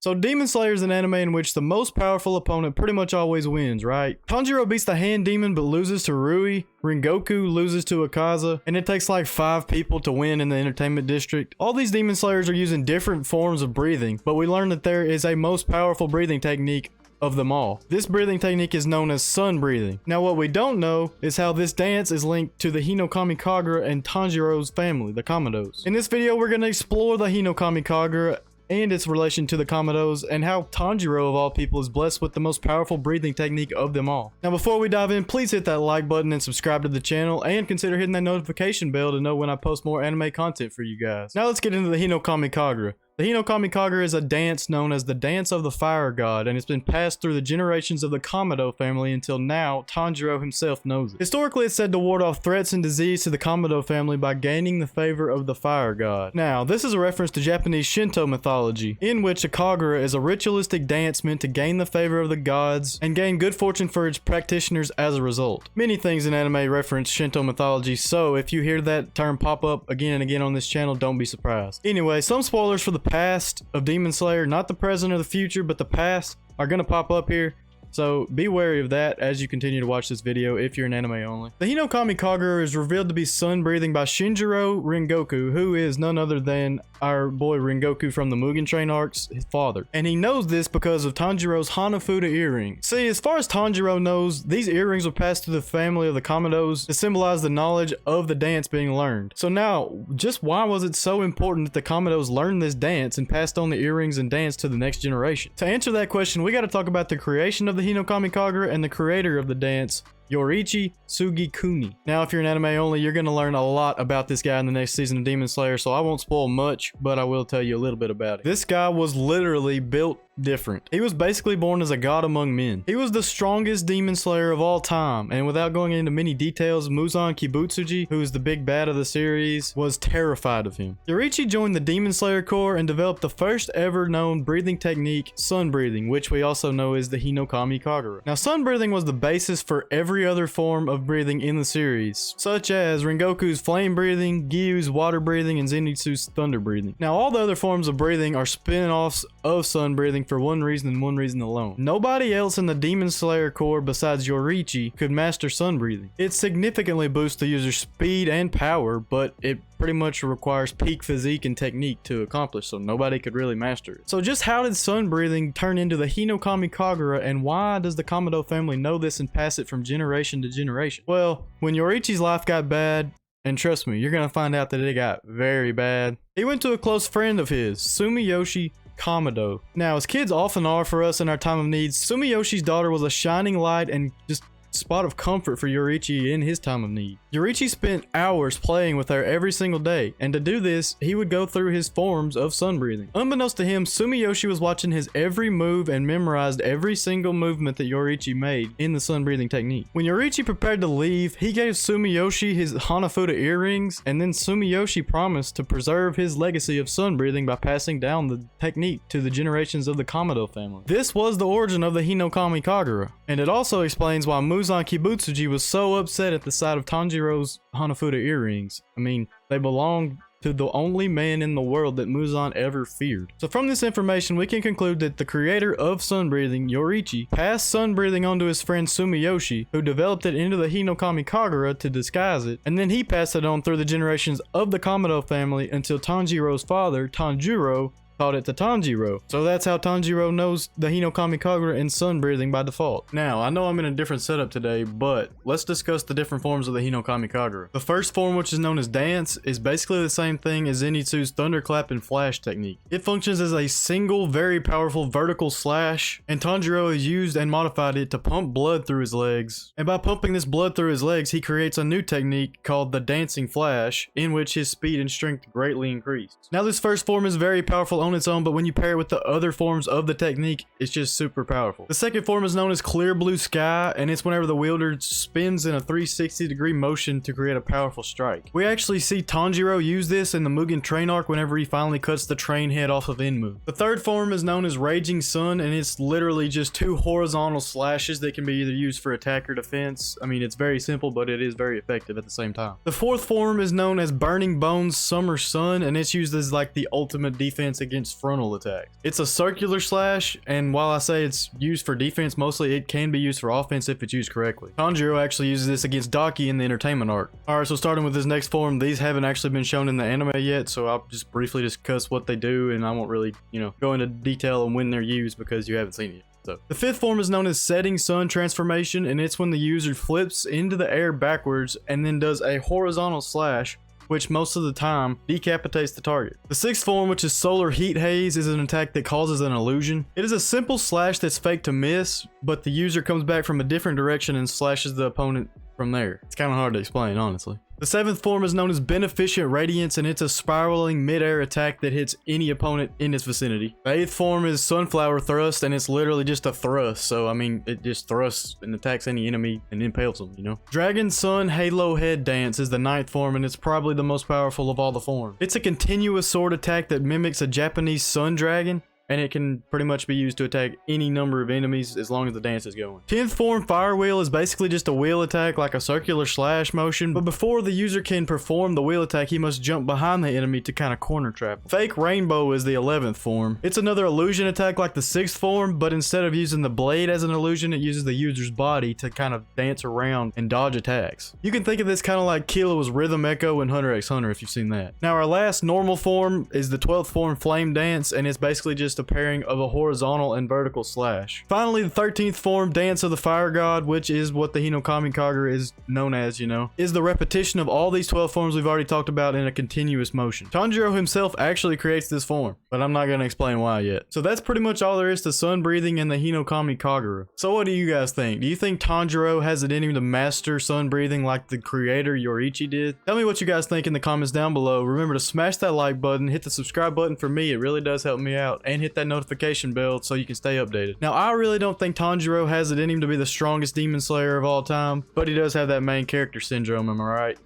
So Demon Slayer is an anime in which the most powerful opponent pretty much always wins, right? Tanjiro beats the hand demon but loses to Rui, Rengoku loses to Akaza, and it takes like 5 people to win in the entertainment district. All these Demon Slayers are using different forms of breathing, but we learn that there is a most powerful breathing technique of them all. This breathing technique is known as sun breathing. Now what we don't know is how this dance is linked to the Hinokami Kagura and Tanjiro's family, the Kamados. In this video we're going to explore the Hinokami Kagura and its relation to the Kamados, and how Tanjiro of all people is blessed with the most powerful breathing technique of them all. Now before we dive in, please hit that like button and subscribe to the channel, and consider hitting that notification bell to know when I post more anime content for you guys. Now let's get into the Hinokami Kagura. The Hinokami Kagura is a dance known as the Dance of the Fire God, and it's been passed through the generations of the Kamado family until now Tanjiro himself knows it. Historically, it's said to ward off threats and disease to the Kamado family by gaining the favor of the Fire God. Now, this is a reference to Japanese Shinto mythology, in which a Kagura is a ritualistic dance meant to gain the favor of the gods and gain good fortune for its practitioners as a result. Many things in anime reference Shinto mythology, so if you hear that term pop up again and again on this channel, don't be surprised. Anyway, some spoilers for the past of Demon Slayer, not the present or the future, but the past, are gonna pop up here. So be wary of that as you continue to watch this video if you're an anime only. The Hinokami Kagura is revealed to be sun breathing by Shinjiro Rengoku, who is none other than our boy Rengoku from the Mugen Train arcs, his father. And he knows this because of Tanjiro's Hanafuda earrings. See, as far as Tanjiro knows, these earrings were passed to the family of the Kamados to symbolize the knowledge of the dance being learned. So now, just why was it so important that the Kamados learned this dance and passed on the earrings and dance to the next generation? To answer that question, we gotta talk about the creation of the Hinokami Kagura and the creator of the dance, Yoriichi Sugikuni. Now, if you're an anime only, you're going to learn a lot about this guy in the next season of Demon Slayer, so I won't spoil much, but I will tell you a little bit about it. This guy was literally built different. He was basically born as a god among men. He was the strongest demon slayer of all time, and without going into many details, Muzan Kibutsuji, who is the big bad of the series, was terrified of him. Yoriichi joined the Demon Slayer Corps and developed the first ever known breathing technique, sun breathing, which we also know as the Hinokami Kagura. Now, sun breathing was the basis for every other form of breathing in the series, such as Rengoku's flame breathing, Gyu's water breathing, and Zenitsu's thunder breathing. Now, all the other forms of breathing are spin-offs of sun breathing for one reason and one reason alone. Nobody else in the Demon Slayer Corps besides Yoriichi could master sun breathing. It significantly boosts the user's speed and power, but it pretty much requires peak physique and technique to accomplish, so nobody could really master it. So just how did sun breathing turn into the Hinokami Kagura, and why does the Kamado family know this and pass it from generation to generation? Well, when Yoriichi's life got bad, and trust me, you're gonna find out that it got very bad, he went to a close friend of his, Sumiyoshi Kamado. Now, as kids often are for us in our time of need, Sumiyoshi's daughter was a shining light and just spot of comfort for Yoriichi in his time of need. Yoriichi spent hours playing with her every single day, and to do this, he would go through his forms of sun breathing. Unbeknownst to him, Sumiyoshi was watching his every move and memorized every single movement that Yoriichi made in the sun breathing technique. When Yoriichi prepared to leave, he gave Sumiyoshi his Hanafuda earrings, and then Sumiyoshi promised to preserve his legacy of sun breathing by passing down the technique to the generations of the Kamado family. This was the origin of the Hinokami Kagura, and it also explains why Muzan Kibutsuji was so upset at the sight of Tanjiro's Hanafuda earrings. I mean, they belonged to the only man in the world that Muzan ever feared. So from this information, we can conclude that the creator of sun breathing, Yoriichi, passed sun breathing onto his friend Sumiyoshi, who developed it into the Hinokami Kagura to disguise it, and then he passed it on through the generations of the Kamado family until Tanjiro's father, Tanjiro, taught it to Tanjiro. So that's how Tanjiro knows the Hinokami Kagura and sun breathing by default. Now, I know I'm in a different setup today, but let's discuss the different forms of the Hinokami Kagura. The first form, which is known as dance, is basically the same thing as Zenitsu's thunderclap and flash technique. It functions as a single, very powerful vertical slash, and Tanjiro has used and modified it to pump blood through his legs. And by pumping this blood through his legs, he creates a new technique called the dancing flash, in which his speed and strength greatly increase. Now, this first form is very powerful on its own, but when you pair it with the other forms of the technique, it's just super powerful. The second form is known as clear blue sky, and it's whenever the wielder spins in a 360-degree motion to create a powerful strike. We actually see Tanjiro use this in the Mugen Train arc whenever he finally cuts the train head off of Enmu. The third form is known as raging sun, and it's literally just two horizontal slashes that can be either used for attack or defense. I mean, it's very simple, but it is very effective at the same time. The fourth form is known as burning bones summer sun, and it's used as like the ultimate defense against against frontal attacks. It's a circular slash, and while I say it's used for defense mostly, it can be used for offense if it's used correctly. Tanjiro actually uses this against Daki in the entertainment arc. Alright, so starting with this next form, these haven't actually been shown in the anime yet, so I'll just briefly discuss what they do, and I won't really, go into detail on when they're used because you haven't seen it yet. So, the fifth form is known as Setting Sun Transformation, and it's when the user flips into the air backwards and then does a horizontal slash, which most of the time decapitates the target. The sixth form, which is Solar Heat Haze, is an attack that causes an illusion. It is a simple slash that's fake to miss, but the user comes back from a different direction and slashes the opponent from there. It's kind of hard to explain, honestly. The seventh form is known as Beneficent Radiance, and it's a spiraling mid-air attack that hits any opponent in its vicinity. The eighth form is Sunflower Thrust, and it's literally just a thrust, so I mean, it just thrusts and attacks any enemy and impales them, Dragon Sun Halo Head Dance is the ninth form, and it's probably the most powerful of all the forms. It's a continuous sword attack that mimics a Japanese sun dragon, and it can pretty much be used to attack any number of enemies as long as the dance is going. 10th form Fire Wheel is basically just a wheel attack like a circular slash motion, but before the user can perform the wheel attack, he must jump behind the enemy to kind of corner trap. Fake Rainbow is the 11th form. It's another illusion attack like the 6th form, but instead of using the blade as an illusion, it uses the user's body to kind of dance around and dodge attacks. You can think of this kind of like Kilo's Rhythm Echo in Hunter x Hunter if you've seen that. Now our last normal form is the 12th form Flame Dance, and it's basically just a pairing of a horizontal and vertical slash. Finally, the 13th form, Dance of the Fire God, which is what the Hinokami Kagura is known as, is the repetition of all these 12 forms we've already talked about in a continuous motion. Tanjiro himself actually creates this form, but I'm not going to explain why yet. So that's pretty much all there is to sun breathing and the Hinokami Kagura. So what do you guys think? Do you think Tanjiro has it in him to master sun breathing like the creator Yoriichi did? Tell me what you guys think in the comments down below. Remember to smash that like button, hit the subscribe button for me, it really does help me out, and hit that notification bell so you can stay updated. Now, I really don't think Tanjiro has it in him to be the strongest demon slayer of all time, but he does have that main character syndrome, am I right?